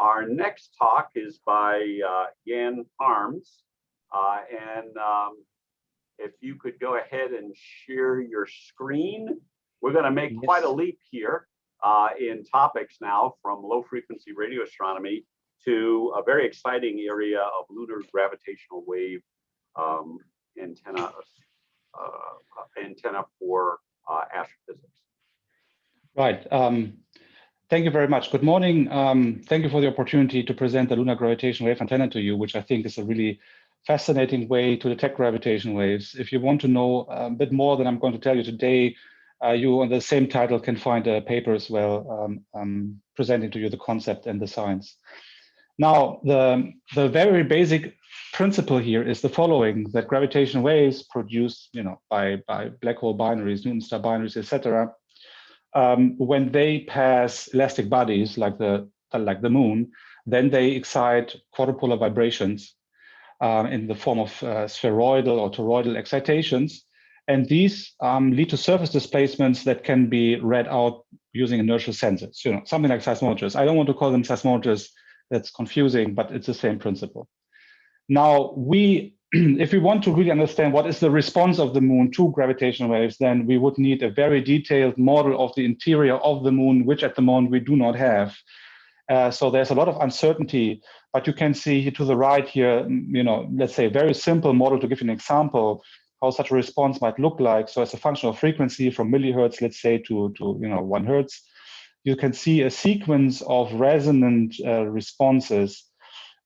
Our next talk is by Jan Harms. If you could go ahead and share your screen. We're going to make quite a leap here in topics now from low frequency radio astronomy to a very exciting area of lunar gravitational wave antenna for astrophysics. Right. Thank you very much. Good morning. Thank you for the opportunity to present the lunar gravitational wave antenna to you, which I think is a really fascinating way to detect gravitational waves. If you want to know a bit more than I'm going to tell you today, you on the same title can find a paper as well presenting to you the concept and the science. Now, the very basic principle here is the following: that gravitational waves produced, by black hole binaries, Newton star binaries, etc. When they pass elastic bodies like the moon, then they excite quadrupolar vibrations in the form of spheroidal or toroidal excitations. And these lead to surface displacements that can be read out using inertial sensors, something like seismometers. I don't want to call them seismometers, that's confusing, but it's the same principle. Now, if we want to really understand what is the response of the moon to gravitational waves, then we would need a very detailed model of the interior of the moon, which at the moment we do not have. So there's a lot of uncertainty, but you can see to the right here, let's say a very simple model to give you an example how such a response might look like. So as a function of frequency from millihertz, let's say to 1 hertz, you can see a sequence of resonant responses.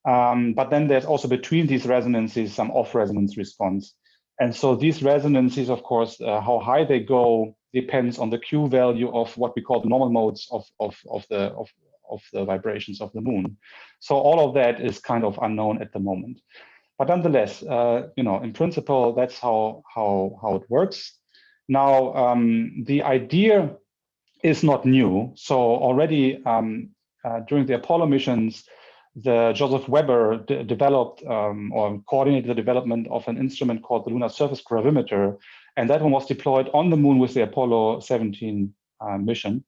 But then there's also between these resonances some off-resonance response. And so these resonances, of course, how high they go depends on the Q value of what we call the normal modes of the vibrations of the moon. So all of that is kind of unknown at the moment. But nonetheless, in principle, that's how it works. Now, the idea is not new. So already during the Apollo missions, the Joseph Weber developed or coordinated the development of an instrument called the Lunar Surface Gravimeter, and that one was deployed on the moon with the Apollo 17 mission.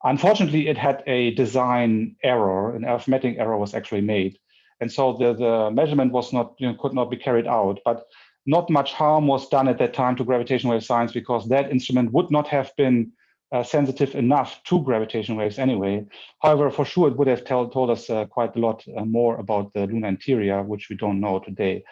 Unfortunately, it had a design error, an arithmetic error was actually made. And so the measurement was not, could not be carried out, but not much harm was done at that time to gravitational wave science because that instrument would not have been sensitive enough to gravitational waves anyway. However, for sure, it would have told us quite a lot more about the lunar interior, which we don't know today.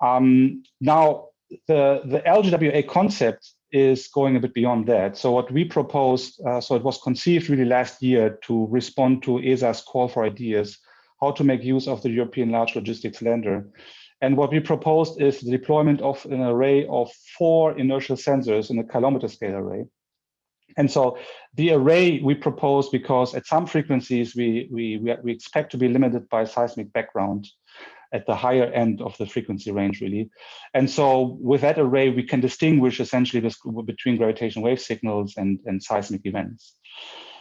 Now, the LGWA concept is going a bit beyond that. So what we proposed, so it was conceived really last year to respond to ESA's call for ideas, how to make use of the European Large Logistics Lander. And what we proposed is the deployment of an array of 4 inertial sensors in a kilometer scale array. And so the array we propose because at some frequencies we expect to be limited by seismic background at the higher end of the frequency range, really. And so with that array, we can distinguish essentially between gravitational wave signals and seismic events.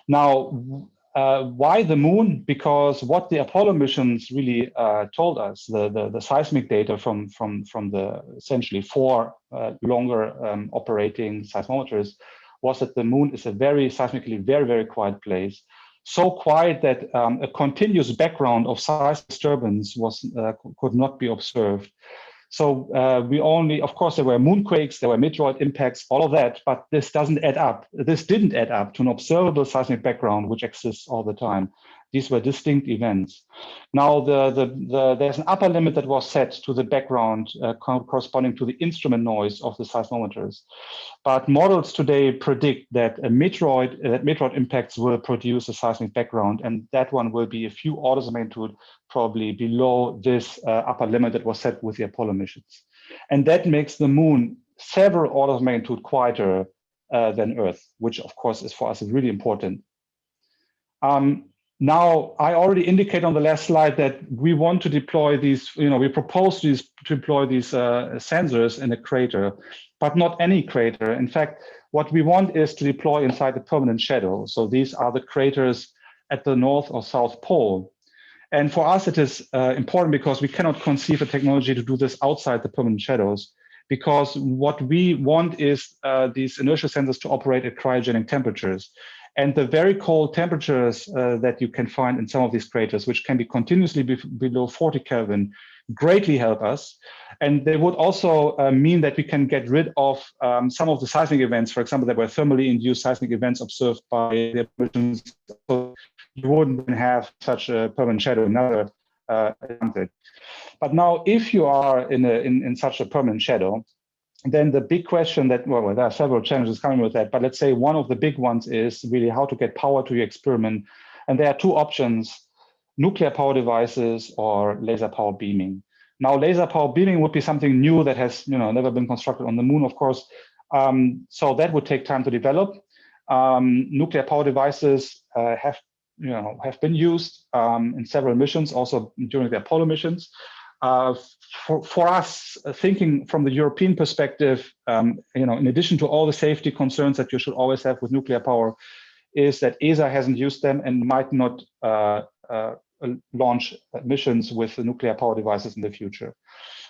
Now, why the moon? Because what the Apollo missions really told us, the seismic data from the essentially 4 longer operating seismometers, was that the moon is a very seismically very quiet place. So quiet that a continuous background of seismic disturbance could not be observed. So we only, of course, there were moonquakes, there were meteoroid impacts, all of that, but this doesn't add up. This didn't add up to an observable seismic background, which exists all the time. These were distinct events. Now, there's an upper limit that was set to the background corresponding to the instrument noise of the seismometers. But models today predict that meteoroid impacts will produce a seismic background, and that one will be a few orders of magnitude probably below this upper limit that was set with the Apollo missions. And that makes the moon several orders of magnitude quieter than Earth, which of course is for us really important. Now, I already indicated on the last slide that we want to deploy these, we propose to deploy these sensors in a crater, but not any crater. In fact, what we want is to deploy inside the permanent shadow. So these are the craters at the North or South Pole. And for us, it is important because we cannot conceive a technology to do this outside the permanent shadows, because what we want is these inertial sensors to operate at cryogenic temperatures. And the very cold temperatures that you can find in some of these craters, which can be continuously below 40 Kelvin, greatly help us. And they would also mean that we can get rid of some of the seismic events. For example, there were thermally induced seismic events observed by the emissions. So you wouldn't have such a permanent shadow, another advantage. But now, if you are in such a permanent shadow, then the big question that, well, there are several challenges coming with that, but let's say one of the big ones is really how to get power to your experiment. And there are two options: nuclear power devices or laser power beaming. Now, laser power beaming would be something new that has never been constructed on the moon, of course. So that would take time to develop. Nuclear power devices have been used in several missions, also during the Apollo missions. For us, thinking from the European perspective, in addition to all the safety concerns that you should always have with nuclear power, is that ESA hasn't used them and might not launch missions with the nuclear power devices in the future.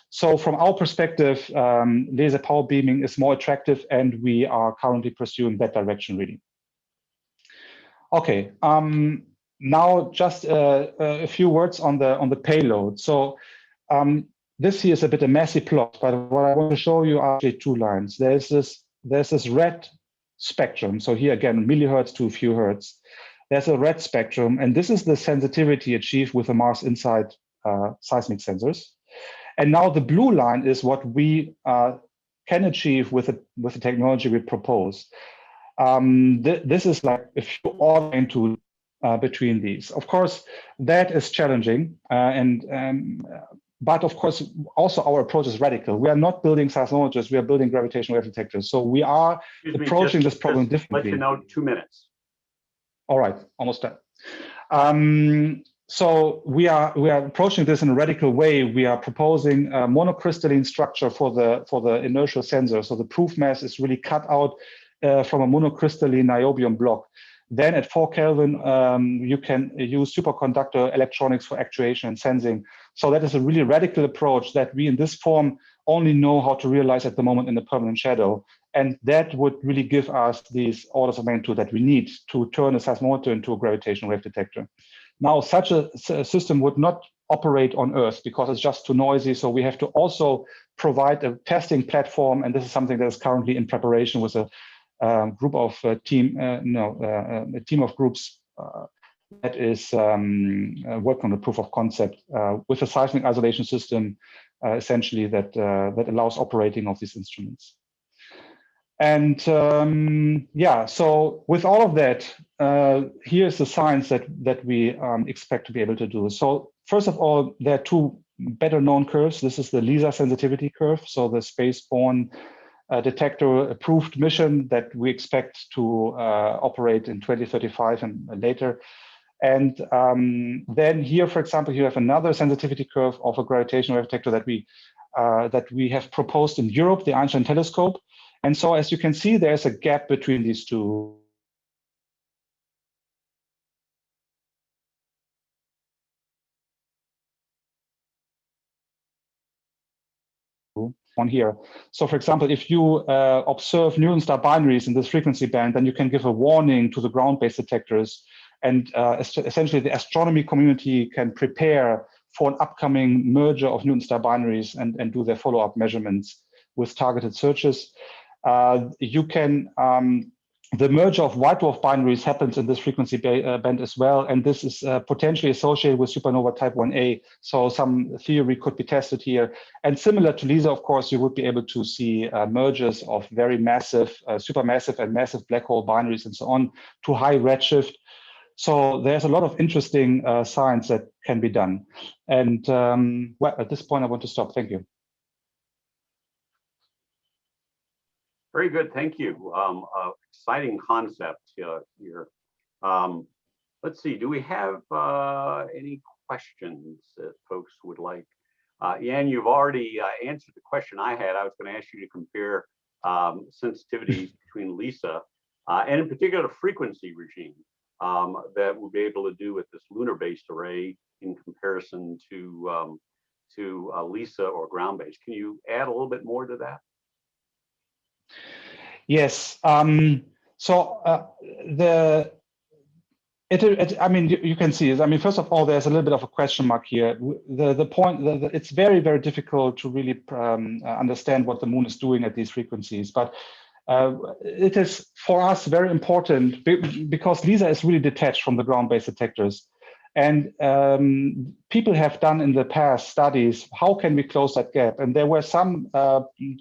So from our perspective, laser power beaming is more attractive, and we are currently pursuing that direction, really. Okay, now just a few words on the payload. So this here is a bit a messy plot, but what I want to show you are actually two lines. There's this red spectrum. So here again, millihertz to a few hertz. There's a red spectrum, and this is the sensitivity achieved with the Mars InSight seismic sensors. And now the blue line is what we can achieve with the technology we propose. This is like a few order into between these. Of course, that is challenging, but of course, also our approach is radical. We are not building seismometers, we are building gravitational wave detectors. So we are approaching this problem differently. Let you know, 2 minutes. All right, almost done. So we are approaching this in a radical way. We are proposing a monocrystalline structure for the inertial sensor. So the proof mass is really cut out from a monocrystalline niobium block. Then at 4 Kelvin, you can use superconductor electronics for actuation and sensing. So that is a really radical approach that we in this form only know how to realize at the moment in the permanent shadow. And that would really give us these orders of magnitude that we need to turn a seismometer into a gravitational wave detector. Now, such a system would not operate on Earth because it's just too noisy. So we have to also provide a testing platform. And this is something that is currently in preparation with a group of a team of groups that is working on the proof of concept with a seismic isolation system, essentially that allows operating of these instruments. And yeah, so with all of that, here's the science that we expect to be able to do. So first of all, there are two better known curves. This is the LISA sensitivity curve, so the space-borne detector approved mission that we expect to operate in 2035 and later. And then here, for example, you have another sensitivity curve of a gravitational wave detector that we have proposed in Europe, the Einstein telescope. And so, as you can see, there's a gap between these two. On here. So for example, if you observe neutron star binaries in this frequency band, then you can give a warning to the ground-based detectors. And essentially the astronomy community can prepare for an upcoming merger of neutron star binaries and do their follow-up measurements with targeted searches. You can, the merger of white dwarf binaries happens in this frequency band as well, and this is potentially associated with supernova type 1a, so some theory could be tested here. And similar to LISA, of course, you would be able to see mergers of very massive, supermassive and massive black hole binaries and so on to high redshift. So there's a lot of interesting science that can be done. And well, at this point, I want to stop. Thank you. Very good, thank you. Exciting concept here. Let's see, do we have any questions that folks would like? Jan, you've already answered the question I had. I was going to ask you to compare sensitivities between LISA and in particular the frequency regime that we'll be able to do with this lunar-based array in comparison to LISA or ground-based. Can you add a little bit more to that? Yes. So I mean, you can see it. I mean, first of all, there's a little bit of a question mark here. The point that it's very, very difficult to really understand what the moon is doing at these frequencies. But it is for us very important because LISA is really detached from the ground-based detectors. And people have done in the past studies, how can we close that gap? And there were some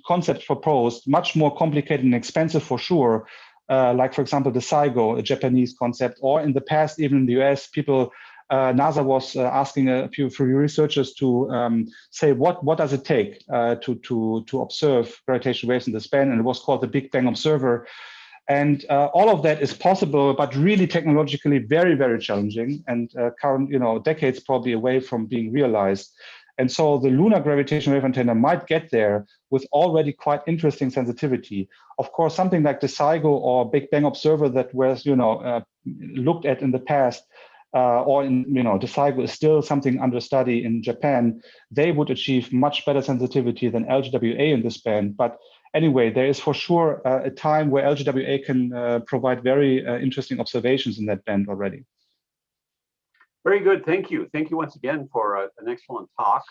concepts proposed, much more complicated and expensive for sure, like, for example, the SIGO, a Japanese concept, or in the past, even in the US, people, NASA was asking a few researchers to say, what does it take to observe gravitational waves in the span? And it was called the Big Bang Observer. And all of that is possible, but really technologically very, very challenging and current, decades probably away from being realized. And so the lunar gravitational wave antenna might get there with already quite interesting sensitivity. Of course, something like the SIGO or Big Bang Observer that was, looked at in the past, or in, the SIGO is still something under study in Japan. They would achieve much better sensitivity than LGWA in this band. But anyway, there is for sure a time where LGWA can provide very interesting observations in that band already. Very good. Thank you. Thank you once again for an excellent talk.